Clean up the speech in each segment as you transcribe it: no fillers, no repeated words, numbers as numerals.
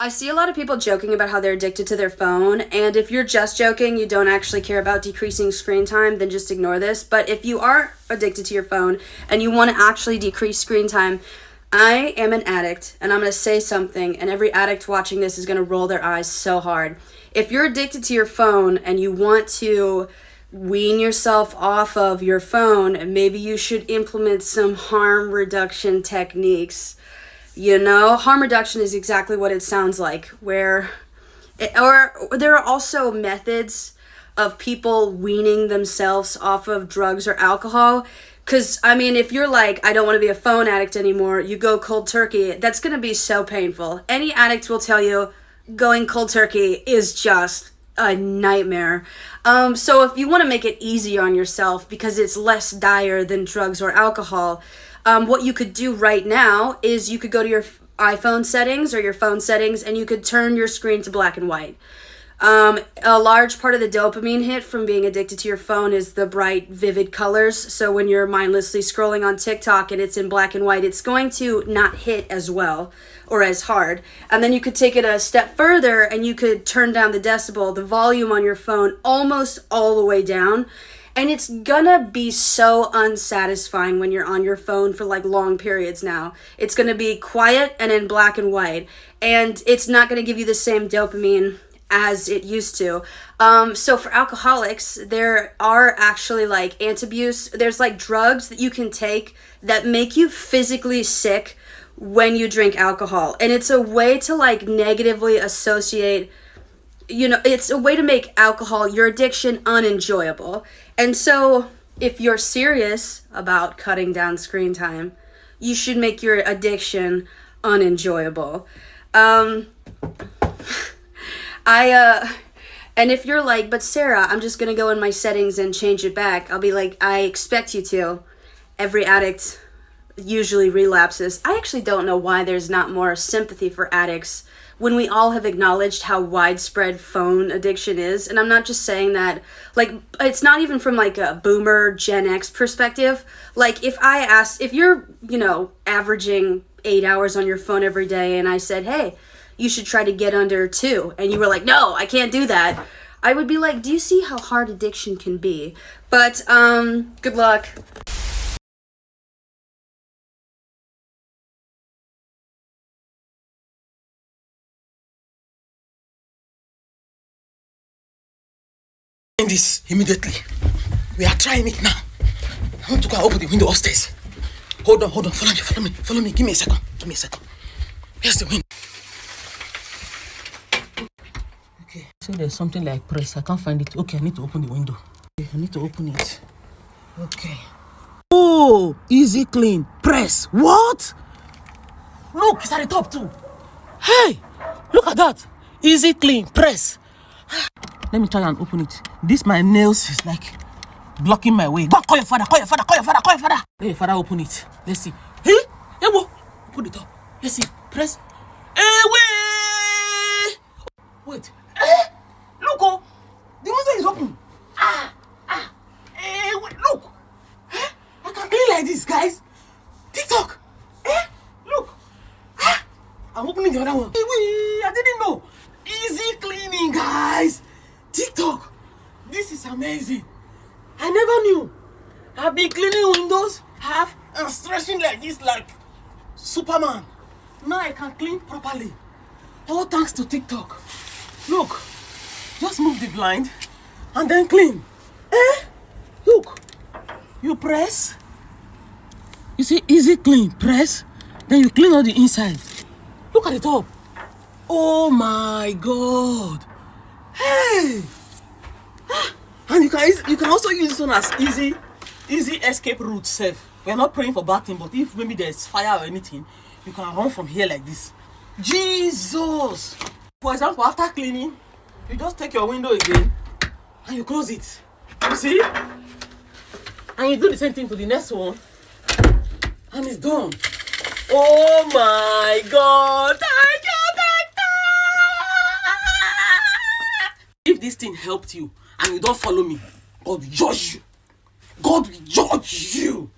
I see a lot of people joking about how they're addicted to their phone, and if you're just joking, you don't actually care about decreasing screen time, then just ignore this. But if you are addicted to your phone and you want to actually decrease screen time, I am an addict, and I'm going to say something, and every addict watching this is going to roll their eyes so hard. If you're addicted to your phone and you want to wean yourself off of your phone, maybe you should implement some harm reduction techniques. You know, harm reduction is exactly what it sounds like, or there are also methods of people weaning themselves off of drugs or alcohol. Because, I mean, if you're like, I don't want to be a phone addict anymore, you go cold turkey, that's going to be so painful. Any addict will tell you going cold turkey is just a nightmare. So if you want to make it easier on yourself because it's less dire than drugs or alcohol, what you could do right now is you could go to your iPhone settings or your phone settings and you could turn your screen to black and white. A large part of the dopamine hit from being addicted to your phone is the bright, vivid colors. So when you're mindlessly scrolling on TikTok and it's in black and white, it's going to not hit as well or as hard. And then you could take it a step further and you could turn down the decibel, the volume on your phone almost all the way down. And it's gonna be so unsatisfying when you're on your phone for like long periods now. It's gonna be quiet and in black and white. And it's not gonna give you the same dopamine as it used to. So for alcoholics, there are actually like antabuse. There's like drugs that you can take that make you physically sick when you drink alcohol. And it's a way to like negatively associate, you know, it's a way to make alcohol, your addiction, unenjoyable. And so if you're serious about cutting down screen time, you should make your addiction unenjoyable. And if you're like, but Sarah, I'm just gonna go in my settings and change it back, I'll be like, I expect you to. Every addict usually relapses. I actually don't know why there's not more sympathy for addicts when we all have acknowledged how widespread phone addiction is. And I'm not just saying that, like, it's not even from like a boomer Gen X perspective. Like if you're, you know, averaging 8 hours on your phone every day and I said, hey, you should try to get under 2, and you were like, no, I can't do that, I would be like, do you see how hard addiction can be? But good luck. This immediately. We are trying it now. I want to go and open the window upstairs. Hold on. Follow me. Give me a second. Here's the window. Okay. So there's something like press. I can't find it. Okay, I need to open the window. Okay, I need to open it. Okay. Oh, easy clean. Press. What? Look, it's at the top too. Hey, look at that. Easy clean. Press. Let me try and open it. This my nails is like blocking my way. Go call your father. Let your father open it. Let's see. Hey, whoa. Put it up. Let's see. Press. Wait. Look, oh. The window is open. Wait, look. I can clean like this, guys. TikTok. Look. I'm opening the other one. I didn't know. Easy cleaning, guys. TikTok. This is amazing. I never knew. I've been cleaning windows half and stretching like this, like Superman. Now I can clean properly. All thanks to TikTok. Look, just move the blind and then clean. Look, you press. You see, easy clean. Press. Then you clean all the inside. Look at the top. Oh my God. Hey. And you can also use this one as easy escape route safe. We're not praying for bad thing, but if maybe there's fire or anything, you can run from here like this. Jesus! For example, after cleaning, you just take your window again and you close it. You see? And you do the same thing to the next one. And it's done. Oh my God! Thank you! If this thing helped you and you don't follow me, God will judge you. God will judge you.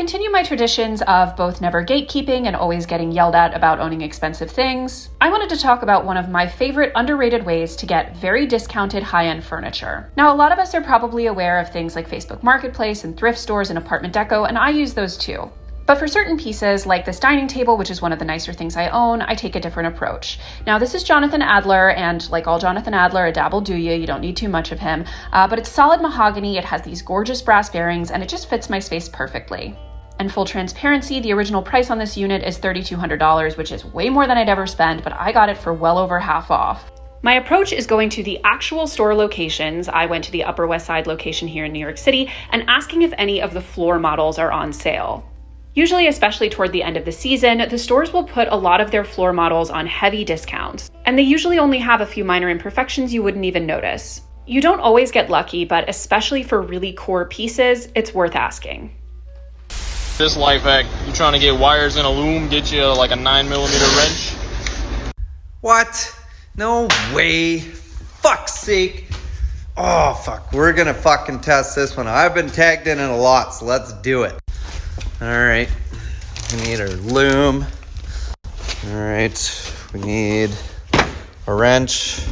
continue my traditions of both never gatekeeping and always getting yelled at about owning expensive things, I wanted to talk about one of my favorite underrated ways to get very discounted high-end furniture. Now, a lot of us are probably aware of things like Facebook Marketplace and thrift stores and Apartment Deco, and I use those too. But for certain pieces, like this dining table, which is one of the nicer things I own, I take a different approach. Now, this is Jonathan Adler, and like all Jonathan Adler, a dabble do you don't need too much of him, but it's solid mahogany, it has these gorgeous brass bearings, and it just fits my space perfectly. And full transparency, the original price on this unit is $3,200, which is way more than I'd ever spend, but I got it for well over half off. My approach is going to the actual store locations. I went to the Upper West Side location here in New York City and asking if any of the floor models are on sale. Usually, especially toward the end of the season, the stores will put a lot of their floor models on heavy discounts, and they usually only have a few minor imperfections you wouldn't even notice. You don't always get lucky, but especially for really core pieces, it's worth asking. This life hack, you trying to get wires in a loom, get you like a 9mm wrench. What? No way. Fuck's sake. Oh, fuck. We're gonna fucking test this one. I've been tagged in it a lot, so let's do it. Alright. We need our loom. Alright. We need a wrench.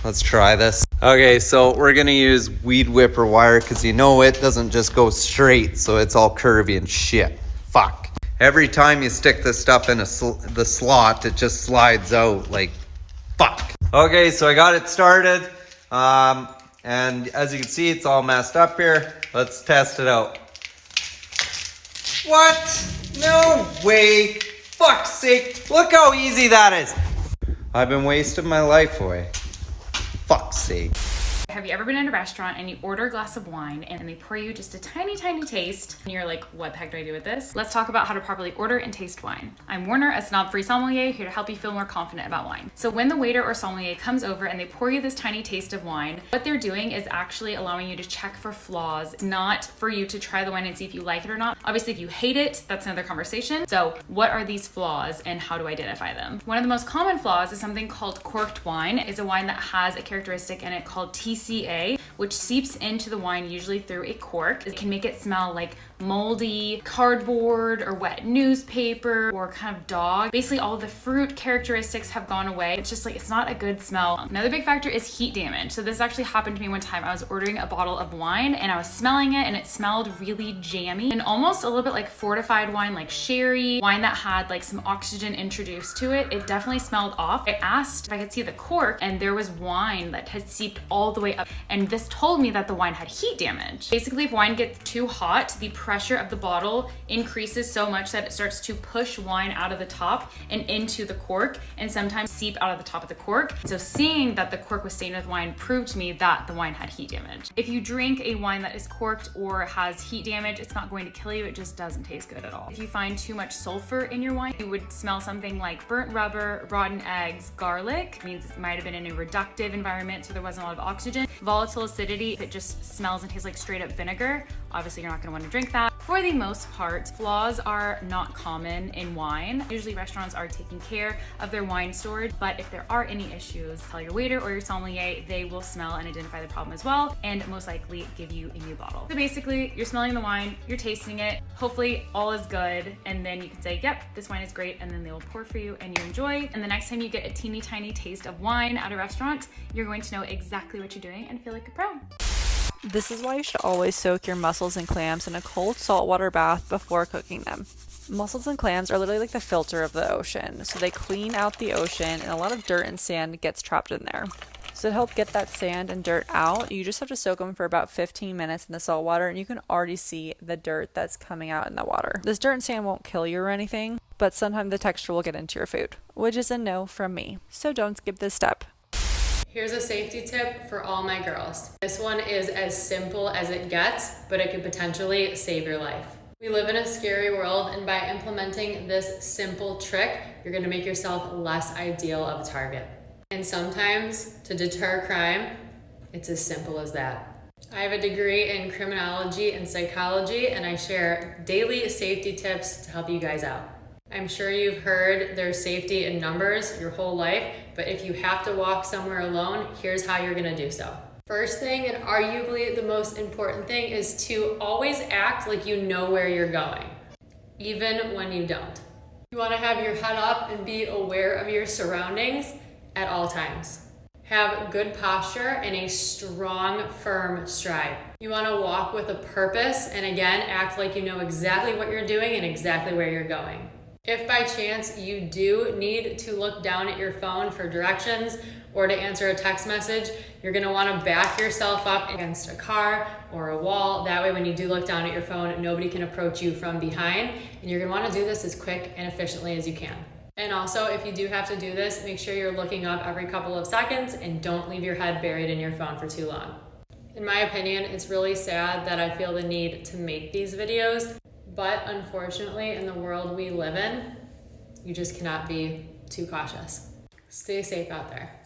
Let's try this. Okay, so we're gonna use weed whipper wire because you know it doesn't just go straight, so it's all curvy and shit. Fuck. Every time you stick this stuff in the slot, it just slides out like fuck. Okay, so I got it started. And as you can see, it's all messed up here. Let's test it out. What? No way. Fuck's sake. Look how easy that is. I've been wasting my life away. Fuck's sake. Have you ever been in a restaurant and you order a glass of wine and they pour you just a tiny taste and you're like, what the heck do I do with this? Let's talk about how to properly order and taste wine. I'm Warner, a snob-free sommelier, here to help you feel more confident about wine. So when the waiter or sommelier comes over and they pour you this tiny taste of wine, what they're doing is actually allowing you to check for flaws, not for you to try the wine and see if you like it or not. Obviously, if you hate it, that's another conversation. So what are these flaws and how do I identify them? One of the most common flaws is something called corked wine. It's a wine that has a characteristic in it called TCA, which seeps into the wine usually through a cork. It can make it smell like moldy cardboard or wet newspaper or kind of dog. Basically, all the fruit characteristics have gone away. It's just like, it's not a good smell. Another big factor is heat damage. So this actually happened to me one time. I was ordering a bottle of wine and I was smelling it and it smelled really jammy and almost a little bit like fortified wine, like sherry, wine that had like some oxygen introduced to it. It definitely smelled off. I asked if I could see the cork and there was wine that had seeped all the way up. And this told me that the wine had heat damage. Basically, if wine gets too hot, the pressure of the bottle increases so much that it starts to push wine out of the top and into the cork and sometimes seep out of the top of the cork. So seeing that the cork was stained with wine proved to me that the wine had heat damage. If you drink a wine that is corked or has heat damage, it's not going to kill you, it just doesn't taste good at all. If you find too much sulfur in your wine, you would smell something like burnt rubber, rotten eggs, garlic. It means it might have been in a reductive environment, so there wasn't a lot of oxygen. Volatile acidity, if it just smells and tastes like straight up vinegar, obviously you're not gonna wanna drink that. For the most part, flaws are not common in wine. Usually restaurants are taking care of their wine storage, but if there are any issues, tell your waiter or your sommelier, they will smell and identify the problem as well, and most likely give you a new bottle. So basically, you're smelling the wine, you're tasting it, hopefully all is good, and then you can say, yep, this wine is great, and then they will pour for you and you enjoy. And the next time you get a teeny tiny taste of wine at a restaurant, you're going to know exactly what you're doing and feel like a pro. This is why you should always soak your mussels and clams in a cold saltwater bath before cooking them. Mussels and clams are literally like the filter of the ocean, so they clean out the ocean and a lot of dirt and sand gets trapped in there. So to help get that sand and dirt out, you just have to soak them for about 15 minutes in the salt water and you can already see the dirt that's coming out in the water. This dirt and sand won't kill you or anything, but sometimes the texture will get into your food, which is a no from me. So don't skip this step. Here's a safety tip for all my girls. This one is as simple as it gets, but it could potentially save your life. We live in a scary world, and by implementing this simple trick, you're gonna make yourself less ideal of a target. And sometimes, to deter crime, it's as simple as that. I have a degree in criminology and psychology, and I share daily safety tips to help you guys out. I'm sure you've heard there's safety in numbers your whole life, but if you have to walk somewhere alone, here's how you're gonna do so. First thing, and arguably the most important thing, is to always act like you know where you're going, even when you don't. You want to have your head up and be aware of your surroundings at all times. Have good posture and a strong, firm stride. You want to walk with a purpose and again, act like you know exactly what you're doing and exactly where you're going. If by chance you do need to look down at your phone for directions or to answer a text message, you're going to want to back yourself up against a car or a wall. That way when you do look down at your phone, nobody can approach you from behind, and you're going to want to do this as quick and efficiently as you can. And also, if you do have to do this, make sure you're looking up every couple of seconds and don't leave your head buried in your phone for too long. In my opinion, it's really sad that I feel the need to make these videos, but unfortunately, in the world we live in, you just cannot be too cautious. Stay safe out there.